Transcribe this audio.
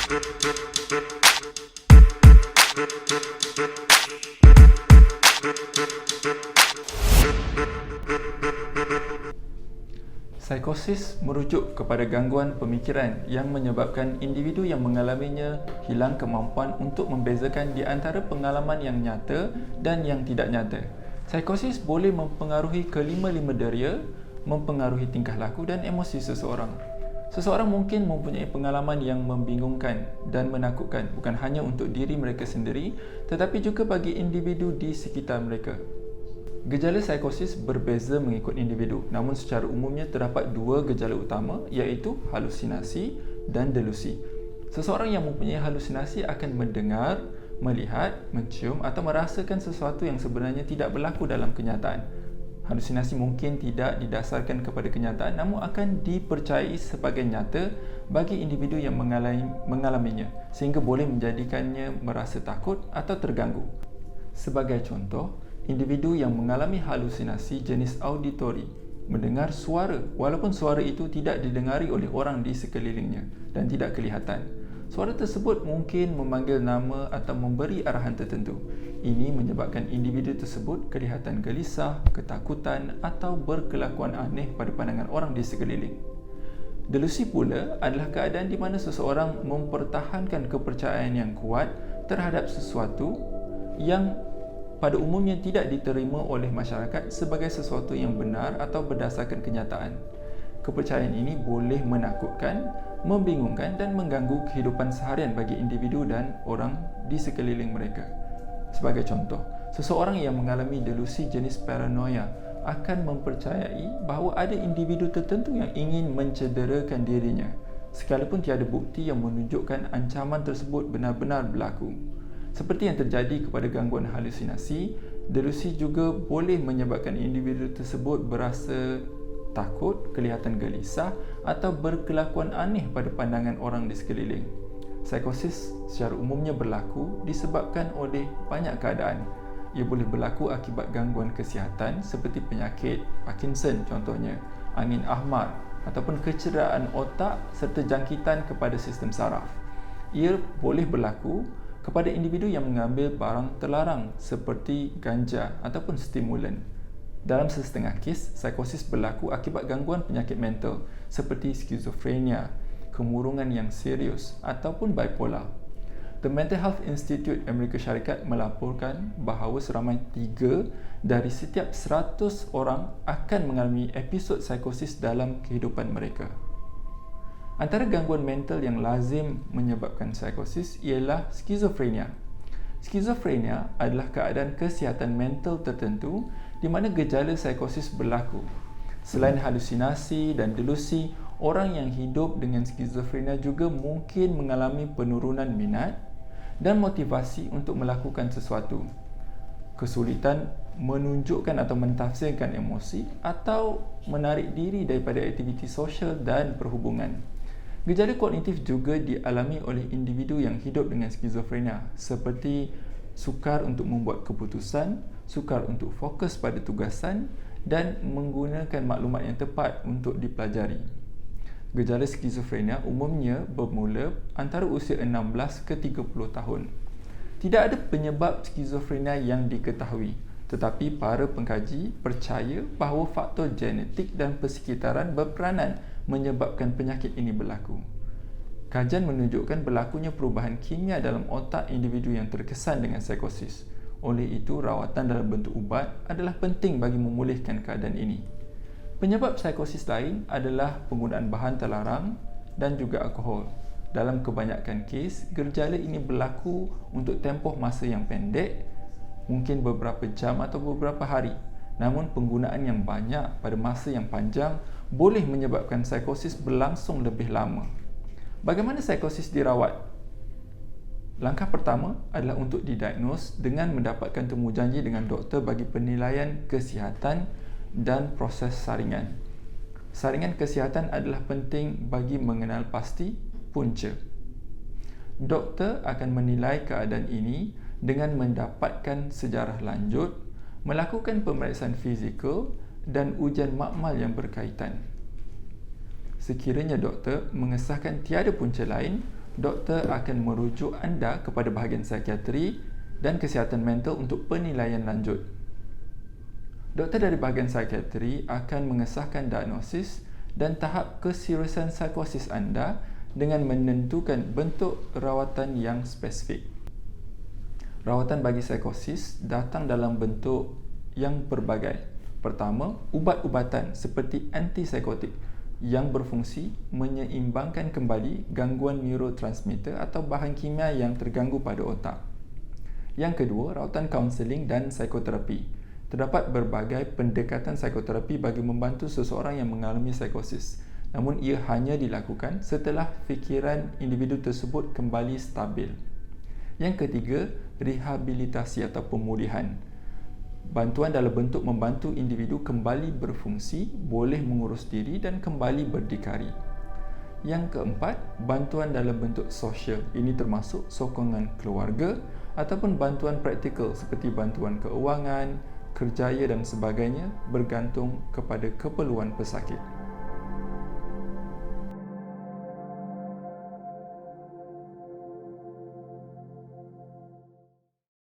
Psikosis merujuk kepada gangguan pemikiran yang menyebabkan individu yang mengalaminya hilang kemampuan untuk membezakan di antara pengalaman yang nyata dan yang tidak nyata. Psikosis boleh mempengaruhi kelima-lima deria, mempengaruhi tingkah laku dan emosi seseorang. Seseorang mungkin mempunyai pengalaman yang membingungkan dan menakutkan bukan hanya untuk diri mereka sendiri tetapi juga bagi individu di sekitar mereka. Gejala psikosis berbeza mengikut individu, namun secara umumnya terdapat dua gejala utama iaitu halusinasi dan delusi. Seseorang yang mempunyai halusinasi akan mendengar, melihat, mencium atau merasakan sesuatu yang sebenarnya tidak berlaku dalam kenyataan. Halusinasi mungkin tidak didasarkan kepada kenyataan namun akan dipercayai sebagai nyata bagi individu yang mengalaminya sehingga boleh menjadikannya merasa takut atau terganggu. Sebagai contoh, individu yang mengalami halusinasi jenis auditori mendengar suara walaupun suara itu tidak didengari oleh orang di sekelilingnya dan tidak kelihatan. Suara tersebut mungkin memanggil nama atau memberi arahan tertentu. Ini menyebabkan individu tersebut kelihatan gelisah, ketakutan atau berkelakuan aneh pada pandangan orang di sekeliling. Delusi pula adalah keadaan di mana seseorang mempertahankan kepercayaan yang kuat terhadap sesuatu yang pada umumnya tidak diterima oleh masyarakat sebagai sesuatu yang benar atau berdasarkan kenyataan. Kepercayaan ini boleh menakutkan, membingungkan dan mengganggu kehidupan seharian bagi individu dan orang di sekeliling mereka. Sebagai contoh, seseorang yang mengalami delusi jenis paranoia akan mempercayai bahawa ada individu tertentu yang ingin mencederakan dirinya, sekalipun tiada bukti yang menunjukkan ancaman tersebut benar-benar berlaku. Seperti yang terjadi kepada gangguan halusinasi, delusi juga boleh menyebabkan individu tersebut berasa takut, kelihatan gelisah atau berkelakuan aneh pada pandangan orang di sekeliling. Psikosis secara umumnya berlaku disebabkan oleh banyak keadaan. Ia boleh berlaku akibat gangguan kesihatan seperti penyakit Parkinson contohnya, angin ahmar ataupun kecederaan otak serta jangkitan kepada sistem saraf. Ia boleh berlaku kepada individu yang mengambil barang terlarang seperti ganja ataupun stimulan. Dalam sesetengah kes, psikosis berlaku akibat gangguan penyakit mental seperti skizofrenia, kemurungan yang serius ataupun bipolar. The Mental Health Institute Amerika Syarikat melaporkan bahawa seramai 3 dari setiap 100 orang akan mengalami episod psikosis dalam kehidupan mereka. Antara gangguan mental yang lazim menyebabkan psikosis ialah skizofrenia. Skizofrenia adalah keadaan kesihatan mental tertentu di mana gejala psikosis berlaku. Selain halusinasi dan delusi, orang yang hidup dengan skizofrenia juga mungkin mengalami penurunan minat dan motivasi untuk melakukan sesuatu, kesulitan menunjukkan atau mentafsirkan emosi atau menarik diri daripada aktiviti sosial dan perhubungan. Gejala kognitif juga dialami oleh individu yang hidup dengan skizofrenia seperti sukar untuk membuat keputusan, sukar untuk fokus pada tugasan dan menggunakan maklumat yang tepat untuk dipelajari. Gejala skizofrenia umumnya bermula antara usia 16 ke 30 tahun. Tidak ada penyebab skizofrenia yang diketahui, tetapi para pengkaji percaya bahawa faktor genetik dan persekitaran berperanan menyebabkan penyakit ini berlaku. Kajian menunjukkan berlakunya perubahan kimia dalam otak individu yang terkesan dengan psikosis. Oleh itu, rawatan dalam bentuk ubat adalah penting bagi memulihkan keadaan ini. Penyebab psikosis lain adalah penggunaan bahan terlarang dan juga alkohol. Dalam kebanyakan kes, gejala ini berlaku untuk tempoh masa yang pendek, mungkin beberapa jam atau beberapa hari. Namun penggunaan yang banyak pada masa yang panjang boleh menyebabkan psikosis berlangsung lebih lama. Bagaimana psikosis dirawat? Langkah pertama adalah untuk didiagnos dengan mendapatkan temujanji dengan doktor bagi penilaian kesihatan dan proses saringan. Saringan kesihatan adalah penting bagi mengenal pasti punca. Doktor akan menilai keadaan ini dengan mendapatkan sejarah lanjut, melakukan pemeriksaan fizikal dan ujian makmal yang berkaitan. Sekiranya doktor mengesahkan tiada punca lain, doktor akan merujuk anda kepada bahagian psikiatri dan kesihatan mental untuk penilaian lanjut. Doktor dari bahagian psikiatri akan mengesahkan diagnosis dan tahap keseriusan psikosis anda dengan menentukan bentuk rawatan yang spesifik. Rawatan bagi psikosis datang dalam bentuk yang pelbagai. Pertama, ubat-ubatan seperti antipsikotik yang berfungsi menyeimbangkan kembali gangguan neurotransmitter atau bahan kimia yang terganggu pada otak. Yang kedua, rawatan kaunseling dan psikoterapi. Terdapat berbagai pendekatan psikoterapi bagi membantu seseorang yang mengalami psikosis. Namun ia hanya dilakukan setelah fikiran individu tersebut kembali stabil. Yang ketiga, rehabilitasi atau pemulihan. Bantuan dalam bentuk membantu individu kembali berfungsi, boleh mengurus diri dan kembali berdikari. Yang keempat, bantuan dalam bentuk sosial. Ini termasuk sokongan keluarga ataupun bantuan praktikal seperti bantuan keuangan, kerjaya dan sebagainya bergantung kepada keperluan pesakit.